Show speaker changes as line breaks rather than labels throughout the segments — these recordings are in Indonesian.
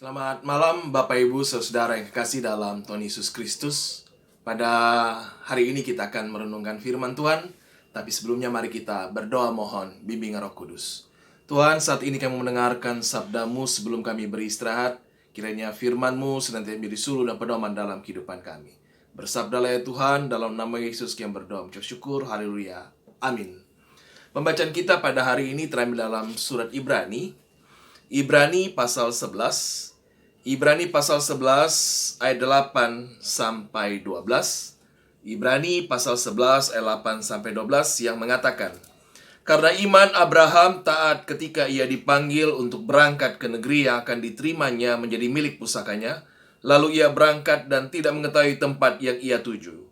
Selamat malam Bapak Ibu Saudara yang kekasih dalam Tuhan Yesus Kristus. Pada hari ini kita akan merenungkan firman Tuhan. Tapi sebelumnya mari kita berdoa mohon bimbingan Roh Kudus. Tuhan, saat ini kami mendengarkan sabda-Mu sebelum kami beristirahat. Kiranya firman-Mu senantiasa menjadi suluh dan pedoman dalam kehidupan kami. Bersabdalah ya Tuhan, dalam nama Yesus kami berdoa mengucap syukur. Haleluya. Amin. Pembacaan kita pada hari ini terambil dalam surat Ibrani. Ibrani pasal 11. Ibrani pasal 11 ayat 8 sampai 12. Ibrani pasal 11 ayat 8 sampai 12 yang mengatakan, karena iman Abraham taat ketika ia dipanggil untuk berangkat ke negeri yang akan diterimanya menjadi milik pusakanya, lalu ia berangkat dan tidak mengetahui tempat yang ia tuju.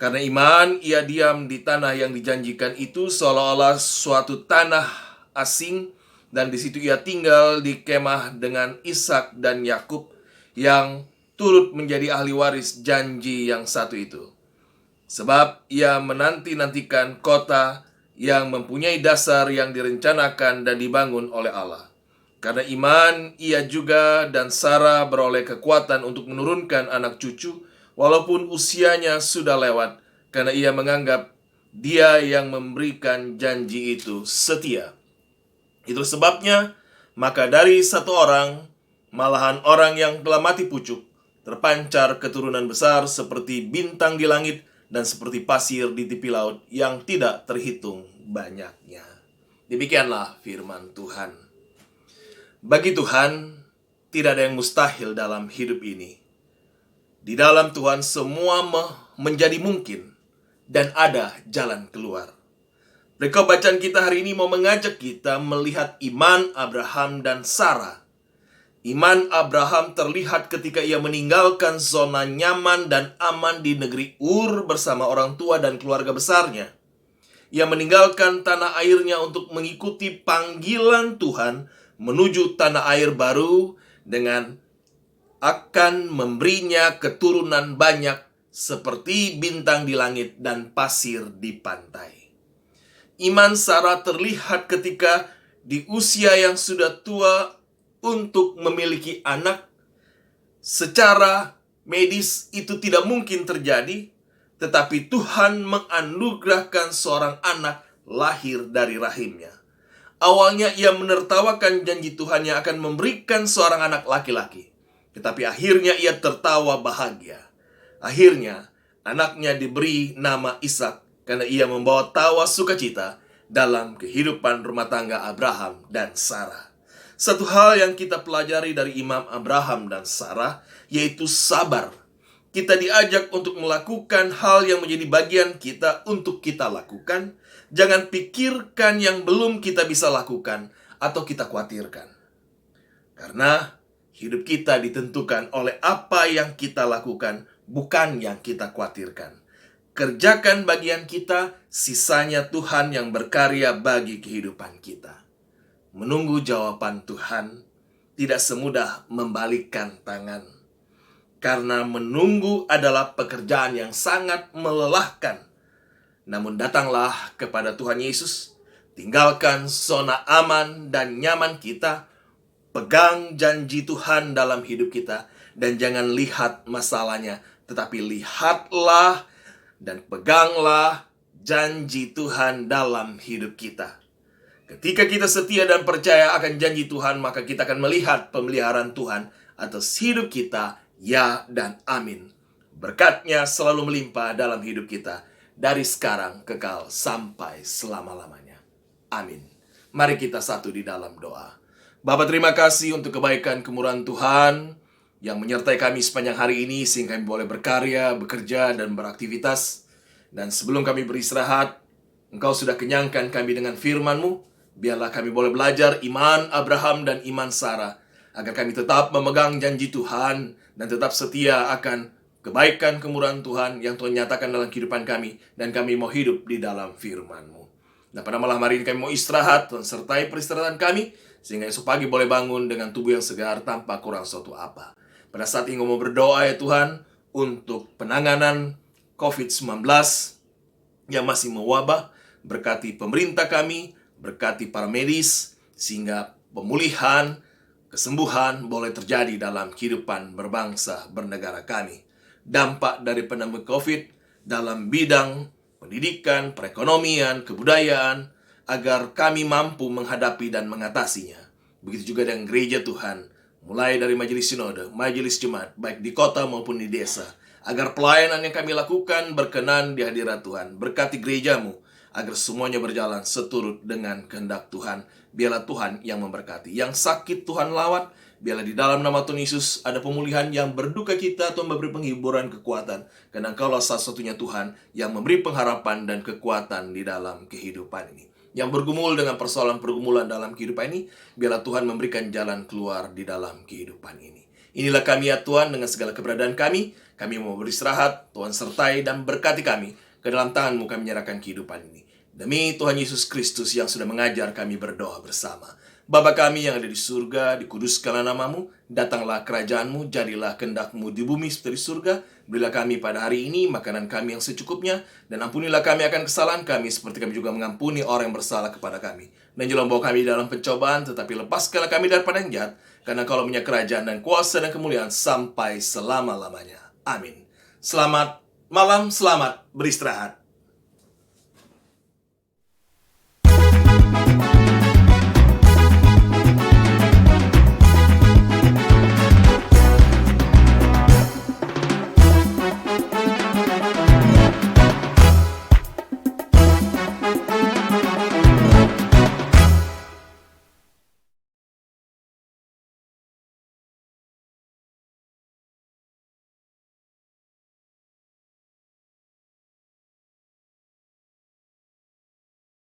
Karena iman ia diam di tanah yang dijanjikan itu seolah-olah suatu tanah asing, dan di situ ia tinggal di kemah dengan Ishak dan Yakub yang turut menjadi ahli waris janji yang satu itu. Sebab ia menanti-nantikan kota yang mempunyai dasar yang direncanakan dan dibangun oleh Allah. Karena iman ia juga dan Sarah beroleh kekuatan untuk menurunkan anak cucu walaupun usianya sudah lewat, karena ia menganggap Dia yang memberikan janji itu setia. Itu sebabnya, maka dari satu orang, malahan orang yang telah mati pucuk, terpancar keturunan besar seperti bintang di langit dan seperti pasir di tepi laut yang tidak terhitung banyaknya. Demikianlah firman Tuhan. Bagi Tuhan, tidak ada yang mustahil dalam hidup ini. Di dalam Tuhan semua menjadi mungkin dan ada jalan keluar. Rekap bacaan kita hari ini mau mengajak kita melihat iman Abraham dan Sarah. Iman Abraham terlihat ketika ia meninggalkan zona nyaman dan aman di negeri Ur bersama orang tua dan keluarga besarnya. Ia meninggalkan tanah airnya untuk mengikuti panggilan Tuhan menuju tanah air baru dengan akan memberinya keturunan banyak seperti bintang di langit dan pasir di pantai. Iman Sarah terlihat ketika di usia yang sudah tua untuk memiliki anak. Secara medis itu tidak mungkin terjadi, tetapi Tuhan menganugerahkan seorang anak lahir dari rahimnya. Awalnya ia menertawakan janji Tuhan yang akan memberikan seorang anak laki-laki, tetapi akhirnya ia tertawa bahagia. Akhirnya anaknya diberi nama Ishak, karena ia membawa tawa sukacita dalam kehidupan rumah tangga Abraham dan Sarah. Satu hal yang kita pelajari dari Imam Abraham dan Sarah, yaitu sabar. Kita diajak untuk melakukan hal yang menjadi bagian kita untuk kita lakukan. Jangan pikirkan yang belum kita bisa lakukan atau kita khawatirkan. Karena hidup kita ditentukan oleh apa yang kita lakukan, bukan yang kita khawatirkan. Kerjakan bagian kita, sisanya Tuhan yang berkarya bagi kehidupan kita. Menunggu jawaban Tuhan tidak semudah membalikkan tangan. Karena menunggu adalah pekerjaan yang sangat melelahkan. Namun datanglah kepada Tuhan Yesus, tinggalkan zona aman dan nyaman kita, pegang janji Tuhan dalam hidup kita, dan jangan lihat masalahnya, tetapi lihatlah dan peganglah janji Tuhan dalam hidup kita. Ketika kita setia dan percaya akan janji Tuhan, maka kita akan melihat pemeliharaan Tuhan atas hidup kita, ya dan amin. Berkat-Nya selalu melimpah dalam hidup kita, dari sekarang kekal sampai selama-lamanya. Amin. Mari kita satu di dalam doa. Bapa, terima kasih untuk kebaikan kemurahan Tuhan yang menyertai kami sepanjang hari ini, sehingga kami boleh berkarya, bekerja, dan beraktivitas. Dan sebelum kami beristirahat, Engkau sudah kenyangkan kami dengan firman-Mu. Biarlah kami boleh belajar iman Abraham dan iman Sarah, agar kami tetap memegang janji Tuhan dan tetap setia akan kebaikan kemurahan Tuhan yang Tuhan nyatakan dalam kehidupan kami. Dan kami mau hidup di dalam firman-Mu. Dan pada malam hari ini kami mau istirahat, Tuhan sertai peristirahatan kami, sehingga esok pagi boleh bangun dengan tubuh yang segar tanpa kurang suatu apa. Pada saat ini mau berdoa ya Tuhan, untuk penanganan COVID-19 yang masih mewabah. Berkati pemerintah kami, berkati para medis, sehingga pemulihan Kesembuhan boleh terjadi dalam kehidupan berbangsa bernegara kami. Dampak dari pandemi COVID dalam bidang pendidikan, perekonomian, kebudayaan, agar kami mampu menghadapi dan mengatasinya. Begitu juga dengan gereja Tuhan, mulai dari majelis sinode, majelis jemaat, baik di kota maupun di desa, agar pelayanan yang kami lakukan berkenan di hadirat Tuhan. Berkati gerejamu, agar semuanya berjalan seturut dengan kehendak Tuhan. Biarlah Tuhan yang memberkati. Yang sakit Tuhan lawat. Biarlah di dalam nama Tuhan Yesus ada pemulihan. Yang berduka cita Tuhan memberi penghiburan, kekuatan. Karena Engkaulah satu-satunya Tuhan yang memberi pengharapan dan kekuatan di dalam kehidupan ini. Yang bergumul dengan persoalan-pergumulan dalam kehidupan ini, biarlah Tuhan memberikan jalan keluar di dalam kehidupan ini. Inilah kami ya Tuhan, dengan segala keberadaan kami mau beristirahat. Tuhan sertai dan berkati kami. Ke dalam tangan-Mu kami menyerahkan kehidupan ini. Demi Tuhan Yesus Kristus yang sudah mengajar kami berdoa bersama. Bapa kami yang ada di surga, dikuduskanlah nama-Mu, datanglah kerajaan-Mu, jadilah kehendak-Mu di bumi seperti di surga. Berilah kami pada hari ini makanan kami yang secukupnya, dan ampunilah kami akan kesalahan kami, seperti kami juga mengampuni orang yang bersalah kepada kami. Dan jangan bawa kami dalam pencobaan, tetapi lepaskanlah kami daripada yang jahat, karena Engkau punya kerajaan dan kuasa dan kemuliaan sampai selama-lamanya. Amin. Selamat malam, selamat beristirahat.